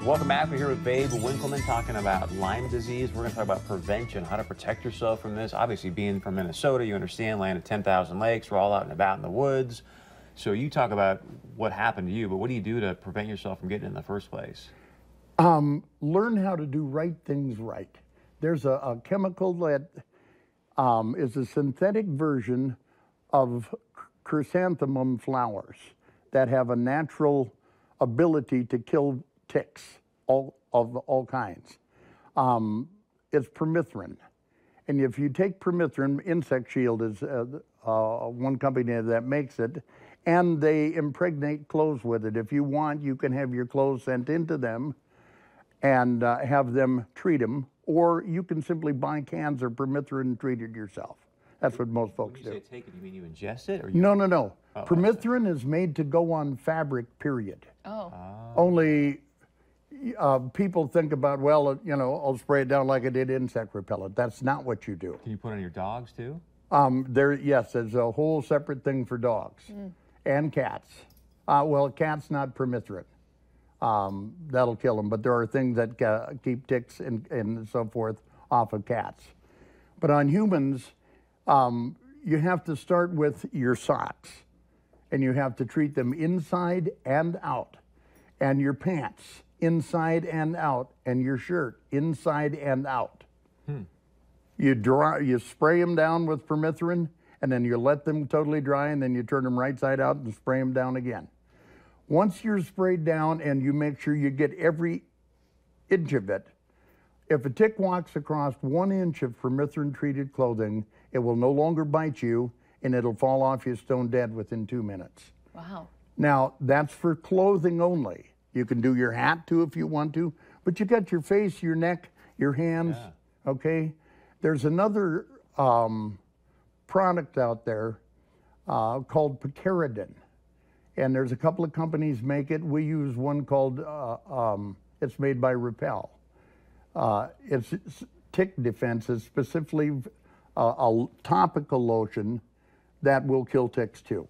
Welcome back. We're here with Babe Winkleman talking about Lyme disease. We're going to talk about prevention, how to protect yourself from this. Obviously, being from Minnesota, you understand, land of 10,000 lakes. We're all out and about in the woods. So you talk about what happened to you, but what do you do to prevent yourself from getting it in the first place? Learn how to do right things right. There's a chemical that is a synthetic version of chrysanthemum flowers that have a natural ability to kill ticks of all kinds. It's permethrin. And if you take permethrin, Insect Shield is one company that makes it, and they impregnate clothes with it. If you want, you can have your clothes sent into them and have them treat them, or you can simply buy cans of permethrin and treat it yourself. That's what most folks do. When you say take it, you mean you ingest it? Or you... No. Oh, permethrin is made to go on fabric, period. Oh. Only people think about, well, you know, I'll spray it down like I did insect repellent. That's not what you do. Can you put it on your dogs too? Yes, there's a whole separate thing for dogs and cats. Well, cats not permethrin. That'll kill them, but there are things that keep ticks and so forth off of cats. But on humans, you have to start with your socks, and you have to treat them inside and out, and your pants inside and out, and your shirt inside and out. You spray them down with permethrin, and then you let them totally dry, and then you turn them right side out and spray them down again. Once you're sprayed down and you make sure you get every inch of it, if a tick walks across 1 inch of permethrin-treated clothing, it will no longer bite you, and it'll fall off you stone dead within 2 minutes. Wow. Now, that's for clothing only. You can do your hat too if you want to, but you got your face, your neck, your hands, okay? There's another product out there called picaridin, and there's a couple of companies make it. We use one called, it's made by Repel. It's tick defense is specifically a topical lotion that will kill ticks too.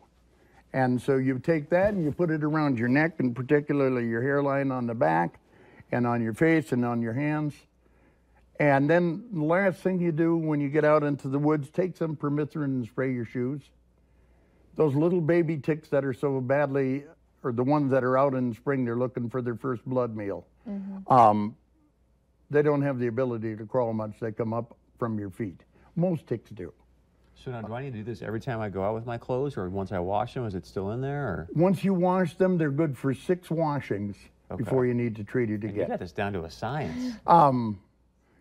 And so you take that and you put it around your neck, and particularly your hairline on the back and on your face and on your hands. And then the last thing you do when you get out into the woods, take some permethrin and spray your shoes. Those little baby ticks that are so badly, or the ones that are out in spring, they're looking for their first blood meal. They don't have the ability to crawl much. They come up from your feet. Most ticks do. So now, do I need to do this every time I go out with my clothes, or once I wash them, is it still in there? Or? Once you wash them, they're good for 6 washings before you need to treat it again. You got this down to a science. Well,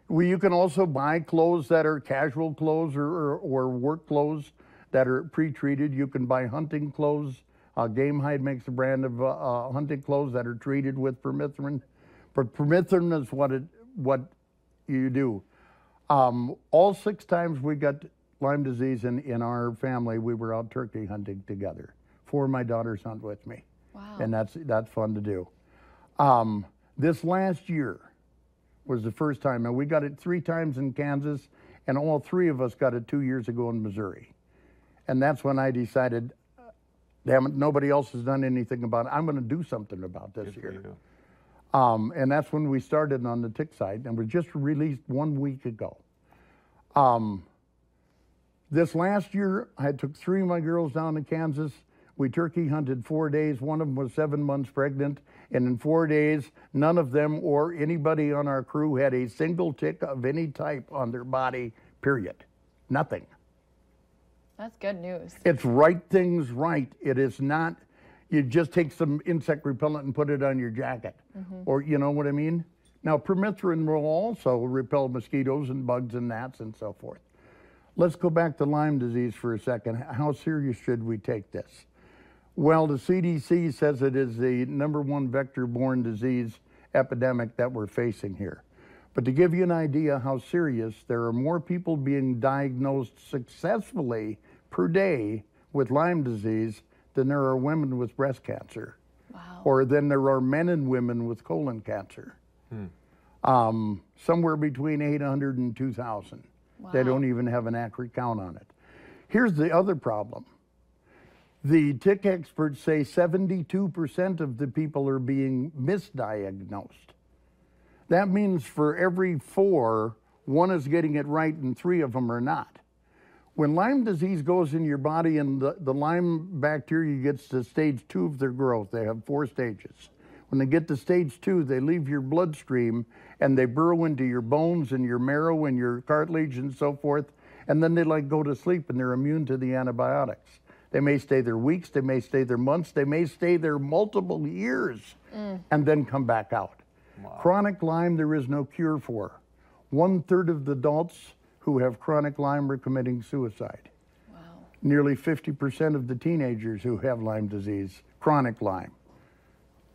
you can also buy clothes that are casual clothes or work clothes that are pre-treated. You can buy hunting clothes. Game Hide makes a brand of hunting clothes that are treated with permethrin. But permethrin is what you do. All 6 times we got Lyme disease in our family, we were out turkey hunting together. 4 of my daughters hunt with me. Wow. And that's fun to do. This last year was the first time, and we got it 3 times in Kansas, and all 3 of us got it 2 years ago in Missouri. And that's when I decided, damn it, nobody else has done anything about it. I'm going to do something about this here. And that's when we started on the tick side, and was just released 1 week ago. This last year, I took 3 of my girls down to Kansas. We turkey hunted 4 days. One of them was 7 months pregnant. And in 4 days, none of them or anybody on our crew had a single tick of any type on their body, period. Nothing. That's good news. It's right things right. It is not, you just take some insect repellent and put it on your jacket. Or, you know what I mean? Now, permethrin will also repel mosquitoes and bugs and gnats and so forth. Let's go back to Lyme disease for a second. How serious should we take this? Well, the CDC says it is the #1 vector-borne disease epidemic that we're facing here. But to give you an idea how serious, there are more people being diagnosed successfully per day with Lyme disease than there are women with breast cancer. Wow. Or than there are men and women with colon cancer. Somewhere between 800 and 2,000. Wow. They don't even have an accurate count on it. Here's the other problem. The tick experts say 72% of the people are being misdiagnosed. That means for every 4, 1 is getting it right and 3 of them are not. When Lyme disease goes in your body and the Lyme bacteria gets to stage 2 of their growth, they have 4 stages. When they get to stage 2, they leave your bloodstream and they burrow into your bones and your marrow and your cartilage and so forth, and then they like go to sleep and they're immune to the antibiotics. They may stay there weeks, they may stay there months, they may stay there multiple years and then come back out. Wow. Chronic Lyme there is no cure for. 1/3 of the adults who have chronic Lyme are committing suicide. Wow. Nearly 50% of the teenagers who have Lyme disease, chronic Lyme,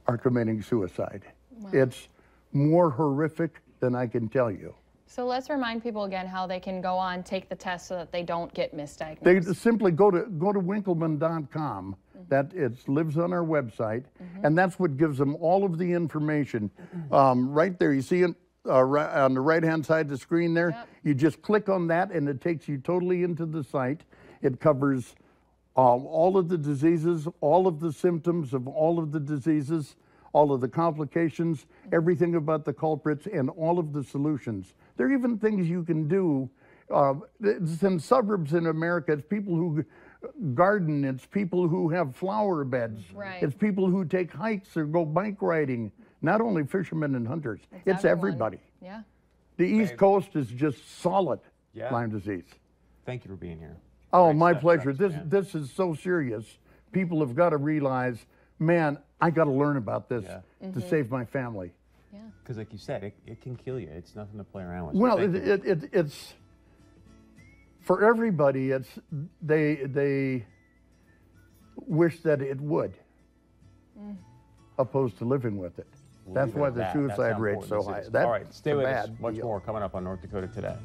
are committing suicide. Wow. It's more horrific than I can tell you. So let's remind people again how they can go on, take the test so that they don't get misdiagnosed. They simply go to winkleman.com. That lives on our website, and that's what gives them all of the information. Right there, you see it right on the right-hand side of the screen there. Yep. You just click on that, and it takes you totally into the site. It covers all of the diseases, all of the symptoms of all of the diseases, all of the complications, everything about the culprits, and all of the solutions. There are even things you can do. It's in suburbs in America. It's people who garden. It's people who have flower beds. Right. It's people who take hikes or go bike riding. Not only fishermen and hunters. It's everyone. everybody. Yeah. The East Coast is just solid Yeah. Lyme disease. Thank you for being here. Oh, Great my stuff, pleasure. Travis, This is so serious. People have got to realize, man, I got to learn about this to save my family. Yeah. Because like you said, it can kill you. It's nothing to play around with. So Well, thank you. it's for everybody. They wish that it would, opposed to living with it. We'll That's leave it why at the that. That's suicide how rate's so important high. this is. That's All right, stay a with us. bad Much deal. more coming up on North Dakota Today.